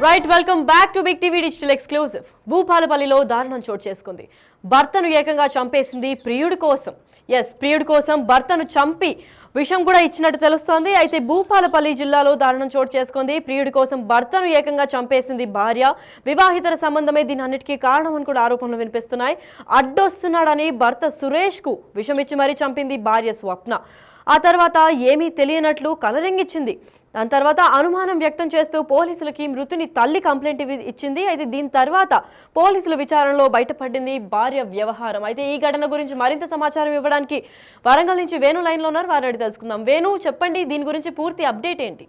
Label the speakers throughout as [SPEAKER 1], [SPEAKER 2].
[SPEAKER 1] Right welcome back to big TV digital exclusive. భూపాలపల్లిలో దారుణం చోటు చేసుకుంది. భర్తను ఏకంగా చంపేసింది ప్రియుడి కోసం. ప్రియుడి కోసం భర్తను చంపి విషం కూడా ఇచ్చినట్టు తెలుస్తోంది. అయితే భూపాలపల్లి జిల్లాలో దారుణం చోటు చేసుకుంది. ప్రియుడి కోసం భర్తను ఏకంగా చంపేసింది భార్య. వివాహితర సంబంధమే దీని అన్నిటికీ కారణం అని కూడా ఆరోపణలు వినిపిస్తున్నాయి. అడ్డొస్తున్నాడని భర్త సురేష్ కు విషం ఇచ్చి మరీ చంపింది భార్య స్వప్న. ఆ తర్వాత ఏమీ తెలియనట్లు కలరింగిచ్చింది. దాని తర్వాత అనుమానం వ్యక్తం చేస్తూ పోలీసులకి మృతుని తల్లి కంప్లైంట్ ఇచ్చింది. అయితే దీని తర్వాత పోలీసుల విచారణలో బయటపడింది భార్య వ్యవహారం. అయితే ఈ ఘటన గురించి మరింత సమాచారం ఇవ్వడానికి వరంగల్ నుంచి వేణు లైన్లో ఉన్నారు. వారిని అడిగి తెలుసుకుందాం. వేణు, చెప్పండి, దీని గురించి పూర్తి అప్డేట్ ఏంటి?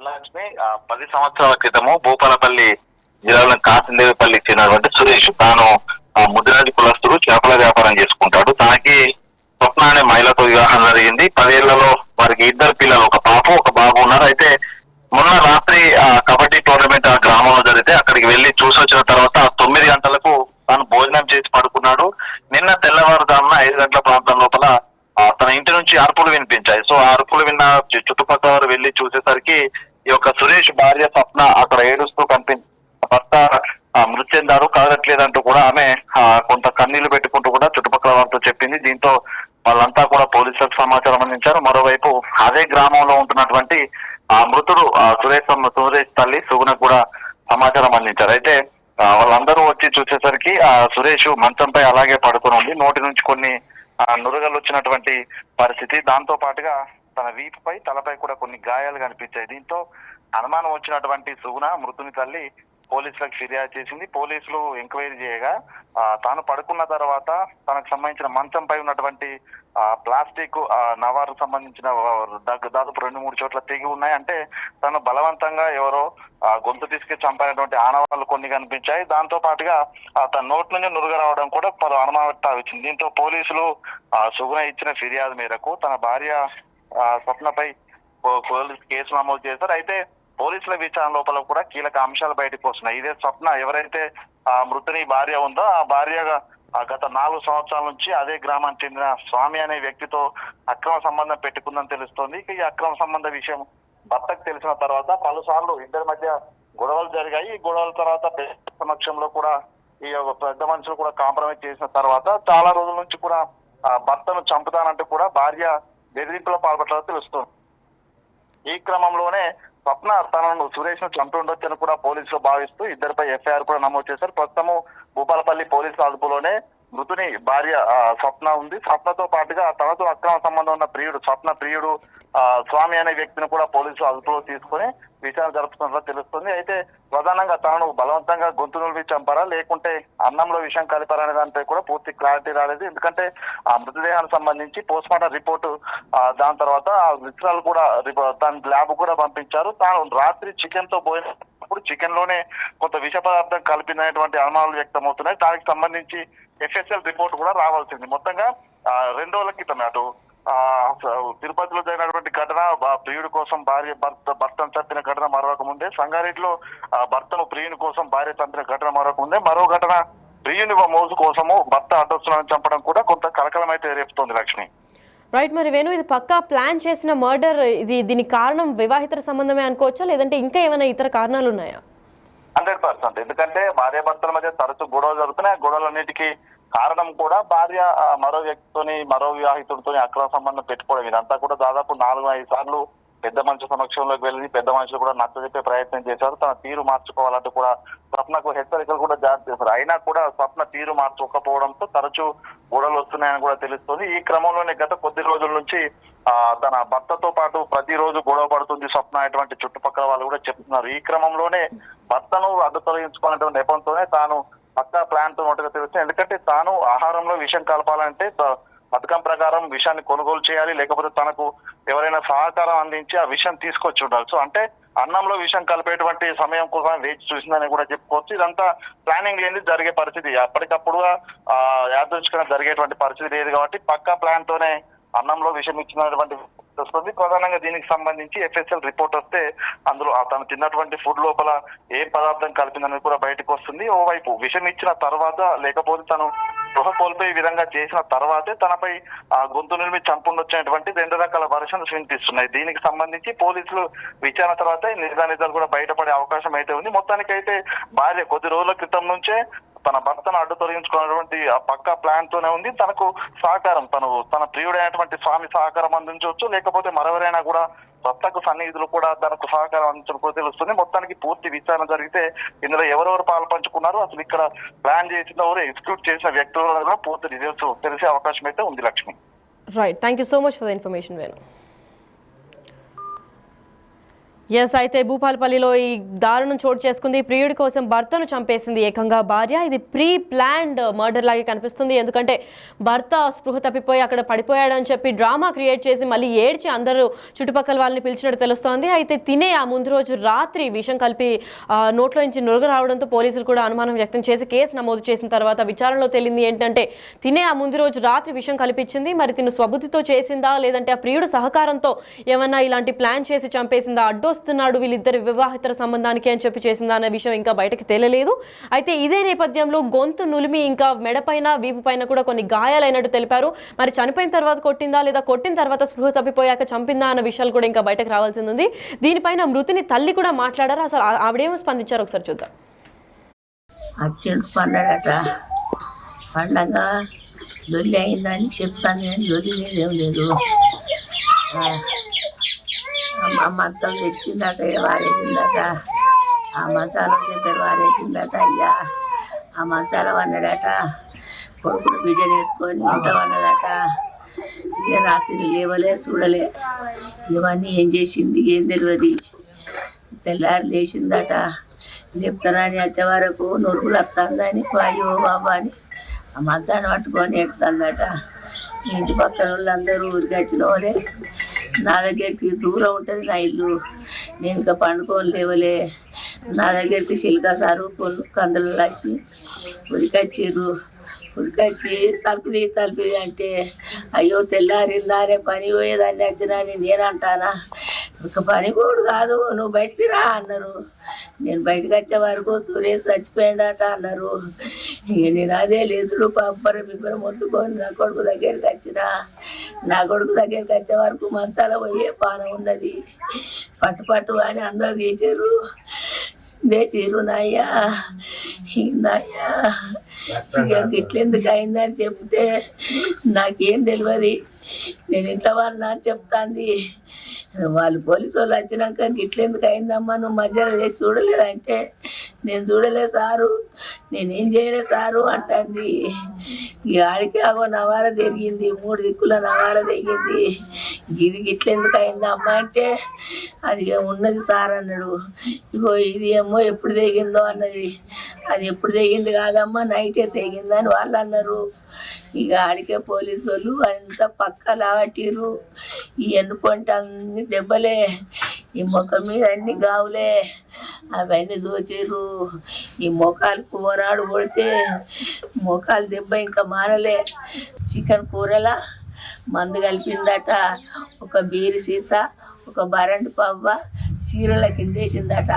[SPEAKER 2] లక్ష్మి 10 సంవత్సరాల క్రితము భూపాలపల్లి జిల్లాలో కాసిందేవిపల్లికి చెందినటువంటి సురేష్ తాను ముదిరాజు కులస్తుడు, చేపల వ్యాపారం చేసుకుంటాడు. తనకి స్వప్న అనే మహిళతో వివాహం జరిగింది. 10 ఏళ్లలో వారికి 2 పిల్లలు, ఒక పాప ఒక బాబు ఉన్నారు. అయితే మొన్న రాత్రి కబడ్డీ టోర్నమెంట్ ఆ గ్రామంలో జరిగితే అక్కడికి వెళ్లి చూసి వచ్చిన తర్వాత 9 గంటలకు తాను భోజనం చేసి పడుకున్నాడు. నిన్న తెల్లవారుజామున 5 గంటల ప్రాంతం లోపల తన ఇంటి నుంచి అరుపులు వినిపించాయి. సో ఆ అరుపులు విన్న చుట్టుపక్కల వారు వెళ్లి చూసేసరికి ఈ యొక్క సురేష్ భార్య స్వప్న అక్కడ ఏడుస్తూ కనిపించింది. భర్త మృతి చెందారు, కదలట్లేదంటూ కూడా ఆమె కొంత కన్నీళ్లు పెట్టుకుంటూ కూడా చుట్టుపక్కల వారితో చెప్పింది. దీంతో వాళ్ళంతా కూడా పోలీసులకు సమాచారం అందించారు. మరోవైపు అదే గ్రామంలో ఉంటున్నటువంటి మృతుడు సురేష్ తల్లి సుగుణకు కూడా సమాచారం అందించారు. అయితే వాళ్ళందరూ వచ్చి చూసేసరికి సురేష్ మంచంపై అలాగే పడుకుని ఉంది. నోటి నుంచి కొన్ని నురగలు వచ్చినటువంటి పరిస్థితి. దాంతో పాటుగా తన వీపుపై తలపై కూడా కొన్ని గాయాలు కనిపించాయి. దీంతో అనుమానం వచ్చినటువంటి సుగుణ మృతుని తల్లి పోలీసులకు ఫిర్యాదు చేసింది. పోలీసులు ఎంక్వైరీ చేయగా తాను పడుకున్న తర్వాత తనకు సంబంధించిన మంచంపై ఉన్నటువంటి ప్లాస్టిక్ నవారు సంబంధించిన దాదాపు 2-3 చోట్ల తెగి ఉన్నాయి. అంటే తను బలవంతంగా ఎవరో గొంతు తీసుకు చంపినటువంటి ఆనవాళ్లు కొన్ని కనిపించాయి. దాంతో పాటుగా తన నోటి నుంచి నురుగ రావడం కూడా పలు అనుమానం వచ్చింది. దీంతో పోలీసులు సుగుణ ఇచ్చిన ఫిర్యాదు మేరకు తన భార్య స్వప్నపై పోలీసు కేసు నమోదు చేశారు. అయితే పోలీసుల విచారణ లోపల కూడా కీలక అంశాలు బయటకు వస్తున్నాయి. ఇదే స్వప్న ఎవరైతే మృతుని భార్య ఉందో ఆ భార్యగా గత 4 సంవత్సరాల నుంచి అదే గ్రామానికి చెందిన స్వామి అనే వ్యక్తితో అక్రమ సంబంధం పెట్టుకుందని తెలుస్తోంది. ఈ అక్రమ సంబంధ విషయం భర్తకు తెలిసిన తర్వాత పలుసార్లు ఇద్దరి మధ్య గొడవలు జరిగాయి. ఈ గొడవల తర్వాత సమక్షంలో కూడా ఈ పెద్ద మనుషులు కూడా కాంప్రమైజ్ చేసిన తర్వాత చాలా రోజుల నుంచి కూడా భర్తను చంపుతానంటూ కూడా భార్య బెదిరింపులో పాల్పడాలో తెలుస్తుంది. ఈ క్రమంలోనే స్వప్న తనను సురేష్ ను చంపి ఉండొచ్చని కూడా పోలీసులు భావిస్తూ ఇద్దరిపై ఎఫ్ఐఆర్ కూడా నమోదు చేశారు. ప్రస్తుతము భూపాలపల్లి పోలీసుల అదుపులోనే మృతుని భార్య స్వప్న ఉంది. స్వప్నతో పాటుగా తనతో అక్రమ సంబంధం ఉన్న స్వప్న ప్రియుడు స్వామి అనే వ్యక్తిని కూడా పోలీసులు అదుపులో తీసుకుని విచారణ జరుపుతున్నట్లు తెలుస్తుంది. అయితే ప్రధానంగా తనను బలవంతంగా గొంతు నులిపి చంపారా లేకుంటే అన్నంలో విషయం కలిపారా అనే దానిపై కూడా పూర్తి క్లారిటీ రాలేదు. ఎందుకంటే ఆ మృతదేహానికి సంబంధించి పోస్ట్ మార్టం రిపోర్టు దాని తర్వాత విషయాలు కూడా తన ల్యాబ్ కూడా పంపించారు. తాను రాత్రి చికెన్ తో పోయినప్పుడు చికెన్ లోనే కొంత విష పదార్థం కలిపినటువంటి అనుమానాలు వ్యక్తమవుతున్నాయి. దానికి సంబంధించి ఎఫ్ఎస్ఎల్ రిపోర్ట్ కూడా రావాల్సింది. మొత్తంగా 2 రోజుల క్రితం అటు తిరుపతిలో జరిగినటువంటి ఘటన, ప్రియుడి కోసం భర్తను చంపిన ఘటన మరొక ముందే, సంగారెడ్డిలో భర్తను ప్రియుని కోసం భార్య చంపిన ఘటన మరొక ముందే, మరో ఘటన ప్రియుని మోజు కోసము భర్త అడ్డొస్తున్నాడని చంపడం కూడా కొంత కలకలం అయితే రేపుతోంది. లక్ష్మి,
[SPEAKER 1] రైట్. మరి వేణు, ఇది పక్కా ప్లాన్ చేసిన మర్డర్. దీనికి కారణం వివాహితర సంబంధమే అనుకోవచ్చా లేదంటే ఇంకా ఏమైనా ఇతర కారణాలు ఉన్నాయా?
[SPEAKER 2] 100%. ఎందుకంటే భార్య భర్తల మధ్య తరచు గొడవలు జరుగుతున్నాయి. గొడవలన్నిటికీ కారణం కూడా భార్య మరో వ్యక్తితోని మరో వివాహితుడితోని అక్రమ సంబంధం పెట్టుకోవడం. ఇదంతా కూడా దాదాపు 4-5 సార్లు పెద్ద మనుషుల సమక్షంలోకి వెళ్ళి పెద్ద మనుషులు కూడా నచ్చజెప్పే ప్రయత్నం చేశారు. తన తీరు మార్చుకోవాలంటూ కూడా స్వప్నకు హెచ్చరికలు కూడా జారీ చేశారు. అయినా కూడా స్వప్న తీరు మార్చుకోకపోవడంతో తరచూ గొడవలు వస్తున్నాయని కూడా తెలుస్తుంది. ఈ క్రమంలోనే గత కొద్ది రోజుల నుంచి తన భర్తతో పాటు ప్రతిరోజు గొడవ పడుతుంది స్వప్న అటువంటి చుట్టుపక్కల వాళ్ళు కూడా చెప్తున్నారు. ఈ క్రమంలోనే భర్తను అడ్డు తొలగించుకున్నటువంటి నెపంతోనే తాను పక్కా ప్లాన్ తో ఉన్నట్టుగా తెలుస్తుంది. ఎందుకంటే తాను ఆహారంలో విషం కలపాలంటే పథకం ప్రకారం విషయాన్ని కొనుగోలు చేయాలి, లేకపోతే తనకు ఎవరైనా సహకారం అందించి ఆ విషయం తీసుకొచ్చి ఉండాలి. సో అంటే అన్నంలో విషయం కలిపేటువంటి సమయం కోసం వేచి చూసిందని కూడా చెప్పుకోవచ్చు. ఇదంతా ప్లానింగ్ లేని జరిగే పరిస్థితి, అప్పటికప్పుడుగా యాదృచ్ఛికంగా జరిగేటువంటి పరిస్థితి లేదు. కాబట్టి పక్కా ప్లాన్ తోనే అన్నంలో విషం ఇచ్చినటువంటి వస్తుంది. ప్రధానంగా దీనికి సంబంధించి ఎఫ్ఎస్ఎల్ రిపోర్ట్ వస్తే అందులో తను తిన్నటువంటి ఫుడ్ లోపల ఏ పదార్థం కలిపిందని కూడా బయటకు వస్తుంది. ఓవైపు విషం ఇచ్చిన తర్వాత లేకపోతే తను స్పృహ కోల్పోయే విధంగా చేసిన తర్వాతే తనపై గొంతు నిలిమి చంపుండొచ్చినటువంటి 2 రకాల వర్షన్స్ వినిపిస్తున్నాయి. దీనికి సంబంధించి పోలీసులు విచారణ తర్వాత నిజాలు కూడా బయటపడే అవకాశం అయితే ఉంది. మొత్తానికైతే భార్య కొద్ది రోజుల క్రితం నుంచే తన భర్తను అడ్డు తొలగించుకున్నటువంటి ఆ పక్కా ప్లాన్ తోనే ఉంది. తనకు సహకారం తన ప్రియుడైనటువంటి స్వామి సహకారం అందించవచ్చు, లేకపోతే మరెవరైనా కూడా భర్తకు సన్నిహితులు కూడా తనకు సహకారం అందించడం కూడా తెలుస్తుంది. మొత్తానికి పూర్తి విచారణ జరిగితే ఇందులో ఎవరెవరు పాలు పంచుకున్నారు, అసలు ఇక్కడ ప్లాన్ చేసిన ఎవరు ఎగ్జిక్యూట్ చేసిన వ్యక్తులు కూడా పూర్తి డీటెయిల్స్ తెలిసే అవకాశం అయితే ఉంది. Lakshmi,
[SPEAKER 1] right, thank you so much for the information Venu. Yes, అయితే భూపాలపల్లిలో ఈ దారుణం చోటు చేసుకుంది. ప్రియుడి కోసం భర్తను చంపేసింది ఏకంగా భార్య. ఇది ప్రీ ప్లాన్డ్ మర్డర్ లాగే కనిపిస్తుంది. ఎందుకంటే భర్త స్పృహ తప్పిపోయి అక్కడ పడిపోయాడని చెప్పి డ్రామా క్రియేట్ చేసి మళ్ళీ ఏడ్చి అందరూ చుట్టుపక్కల వాళ్ళని పిలిచినట్టు తెలుస్తోంది. అయితే తినే ఆ ముందు రోజు రాత్రి విషం కలిపి నోట్లో నుంచి నురుగు రావడంతో పోలీసులు కూడా అనుమానం వ్యక్తం చేసి కేసు నమోదు చేసిన తర్వాత విచారణలో తేలింది ఏంటంటే తినే ఆ ముందు రోజు రాత్రి విషం కల్పించింది. మరి తిను స్వబుద్ధితో చేసిందా, లేదంటే ఆ ప్రియుడు సహకారంతో ఏమన్నా ఇలాంటి ప్లాన్ చేసి చంపేసిందా, వస్తున్నాడు వీళ్ళిద్దరు వివాహితర సంబంధానికి అని చెప్పి చేసిందా అనే విషయం ఇంకా బయటకు తేలలేదు. అయితే ఇదే నేపథ్యంలో గొంతు నులిమి ఇంకా మెడపైన వీపు పైన కూడా కొన్ని గాయాలైనట్టు తెలిపారు. మరి చనిపోయిన తర్వాత కొట్టిందా, లేదా కొట్టిన తర్వాత స్పృహ తప్పిపోయాక చంపిందా అన్న విషయాలు కూడా ఇంకా బయటకు రావాల్సింది ఉంది. దీనిపైన మృతుని తల్లి కూడా మాట్లాడారు. అసలు ఆవిడేమో స్పందించారు ఒకసారి చూద్దాం.
[SPEAKER 3] పండగట పండగ దొల్లి అయిందని చెప్తాను, కానీ దొల్లి ఏం లేదు. ఆ మంచం తెచ్చిందట, వారేసిందట. ఆ మంచాల దగ్గర వారేసిందట. అయ్యా ఆ మంచాల వన్నాడట. కొడుకును బిడ్డను వేసుకొని ఉంటామన్నదట. ఇక రాత్రి లేవలే, చూడలే. ఇవన్నీ ఏం చేసింది ఏం తెలియదు. తెల్లారి లేచిందట. లేపుతానని వచ్చే వరకు నొరుగులు వస్తుందని అయ్యో బాబా అని ఆ మంచాన్ని పట్టుకొని ఎడుతుందట. ఇంటి పక్కన వాళ్ళందరూ ఊరికి వచ్చిన వాళ్ళే. నా దగ్గరికి దూరం ఉంటుంది నా ఇల్లు, నేను ఇంకా పండుకొని లేవలే. నా దగ్గరికి చిలుక సారు కందులు వచ్చి ఉరికొచ్చిర్రు. ఉరికొచ్చి తలుపుది అంటే అయ్యో తెల్లారిందానే పని పోయేదాన్ని వచ్చినాని నేనంటానా. ఒక పని పోడు కాదు, నువ్వు బయటికి రా అన్నారు. నేను బయటకు వచ్చే వరకు సురేష్ చచ్చిపోయాడట అన్నారు. ఇక నేను అదే లేచుడు బిబ్బరం మొత్తుకొని నా కొడుకు దగ్గరికి వచ్చిన. నా కొడుకు దగ్గరికి వచ్చే వరకు మంచాల పోయే పానం ఉన్నది. పట్టు అని అందరూ తెచ్చిర్రు నాయ్యా. ఇక గిట్లెందుకు అయిందని చెప్తే నాకేం తెలియదు. నేను ఇంట్లో వాళ్ళ చెప్తాంది. వాళ్ళు పోలీసు వాళ్ళు వచ్చినాక గిట్లెందుకు అయిందమ్మా, నువ్వు మధ్యలో చేసి చూడలేదంటే నేను చూడలేదు సారు, నేనేం చేయలేదు సారు అంటుంది. ఈ ఆడికి ఆగో నవార తిరిగింది, 3 దిక్కుల నవార తెగింది. ఇది గిట్లెందుకు అయిందమ్మా అంటే అది ఉన్నది సార్ అన్నాడు. ఇగో ఇది ఏమో ఎప్పుడు తెగిందో అన్నది. అది ఎప్పుడు తెగింది కాదమ్మా, నైటే తెగిందని వాళ్ళు అన్నారు. ఇక ఆడికే పోలీసు వాళ్ళు అంత పక్క లావట్టిర్రు. ఈ ఎన్నుపంట అన్ని దెబ్బలే, ఈ ముఖం మీద అన్ని గావులే, అవన్నీ చూచిర్రు. ఈ మొఖాలు కూరాడు కొడితే మొఖాలు దెబ్బ ఇంకా మారలే. చికెన్ కూరలా మందు కలిపిందట. ఒక బీరు సీసా, ఒక బరండి పవ్వ చీరల కింద వేసిందట.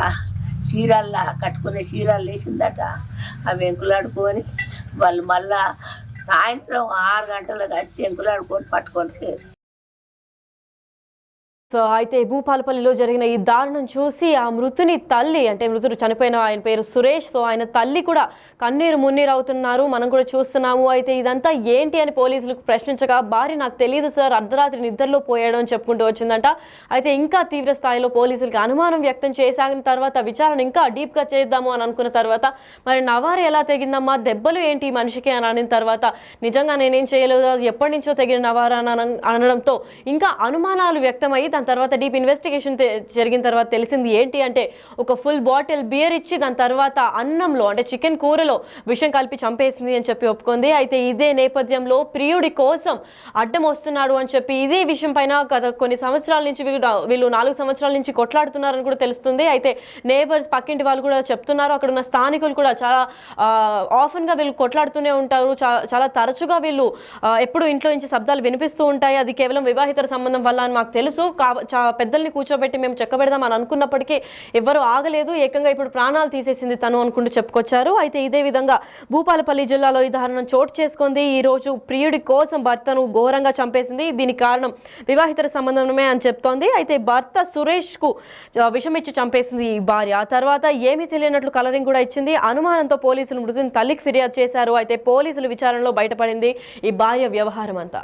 [SPEAKER 3] చీరల్లా కట్టుకునే చీరలు వేసిందట. అవి ఎంకులాడుకొని వాళ్ళు మళ్ళా సాయంత్రం 6 గంటలకు వచ్చి ఎంకులాడుకొని పట్టుకొని.
[SPEAKER 1] సో అయితే భూపాలపల్లిలో జరిగిన ఈ దారుణం చూసి ఆ మృతుని తల్లి, అంటే మృతుడు చనిపోయిన ఆయన పేరు సురేష్, సో ఆయన తల్లి కూడా కన్నీరు మున్నీరు అవుతున్నారు, మనం కూడా చూస్తున్నాము. అయితే ఇదంతా ఏంటి అని పోలీసులకు ప్రశ్నించగా భార్య నాకు తెలియదు సార్, అర్ధరాత్రి నిద్రలో పోయాడు అని చెప్పుకుంటూ వచ్చిందంట. అయితే ఇంకా తీవ్ర స్థాయిలో పోలీసులకు అనుమానం వ్యక్తం చేసాగిన తర్వాత విచారణ ఇంకా డీప్గా చేద్దాము అని అనుకున్న తర్వాత మరి నవారు ఎలా తెగిందమ్మా, దెబ్బలు ఏంటి మనిషికి అని అనిన తర్వాత నిజంగా నేనేం చేయలేదు, ఎప్పటి నుంచో తెగిన నవారు అనడంతో ఇంకా అనుమానాలు వ్యక్తమయ్యి దాని తర్వాత డీప్ ఇన్వెస్టిగేషన్ జరిగిన తర్వాత తెలిసింది ఏంటి అంటే ఒక ఫుల్ బాటిల్ బియర్ ఇచ్చి దాని తర్వాత అన్నంలో అంటే చికెన్ కూరలో విషం కలిపి చంపేసింది అని చెప్పి ఒప్పుకుంది. అయితే ఇదే నేపథ్యంలో ప్రియుడి కోసం అడ్డం వస్తున్నాడు అని చెప్పి ఇదే విషయం పైన గత కొన్ని సంవత్సరాల నుంచి వీళ్ళు 4 సంవత్సరాల నుంచి కొట్లాడుతున్నారని కూడా తెలుస్తుంది. అయితే నేబర్స్ పక్కింటి వాళ్ళు కూడా చెప్తున్నారు, అక్కడ ఉన్న స్థానికులు కూడా చాలా ఆఫన్గా వీళ్ళు కొట్లాడుతూనే ఉంటారు, చాలా తరచుగా వీళ్ళు ఎప్పుడు ఇంట్లో నుంచి శబ్దాలు వినిపిస్తూ ఉంటాయి, అది కేవలం వివాహితర సంబంధం వల్ల అని మాకు తెలుసు. పెద్దల్ని కూర్చోబెట్టి మేము చెక్కబెడదాం అని అనుకున్నప్పటికీ ఎవరు ఆగలేదు, ఏకంగా ఇప్పుడు ప్రాణాలు తీసేసింది తను అనుకుంటూ చెప్పుకొచ్చారు. అయితే ఇదే విధంగా భూపాలపల్లి జిల్లాలో ఈ దారుణం చోటు చేసుకుంది. ఈ రోజు ప్రియుడి కోసం భర్తను ఘోరంగా చంపేసింది. దీనికి కారణం వివాహితర సంబంధమే అని చెప్తోంది. అయితే భర్త సురేష్కు విషమిచ్చి చంపేసింది ఈ భార్య. ఆ తర్వాత ఏమీ తెలియనట్లు కలరింగ్ కూడా ఇచ్చింది. అనుమానంతో పోలీసులు మృతిని తల్లికి ఫిర్యాదు చేశారు. అయితే పోలీసుల విచారణలో బయటపడింది ఈ భార్య వ్యవహారం అంతా.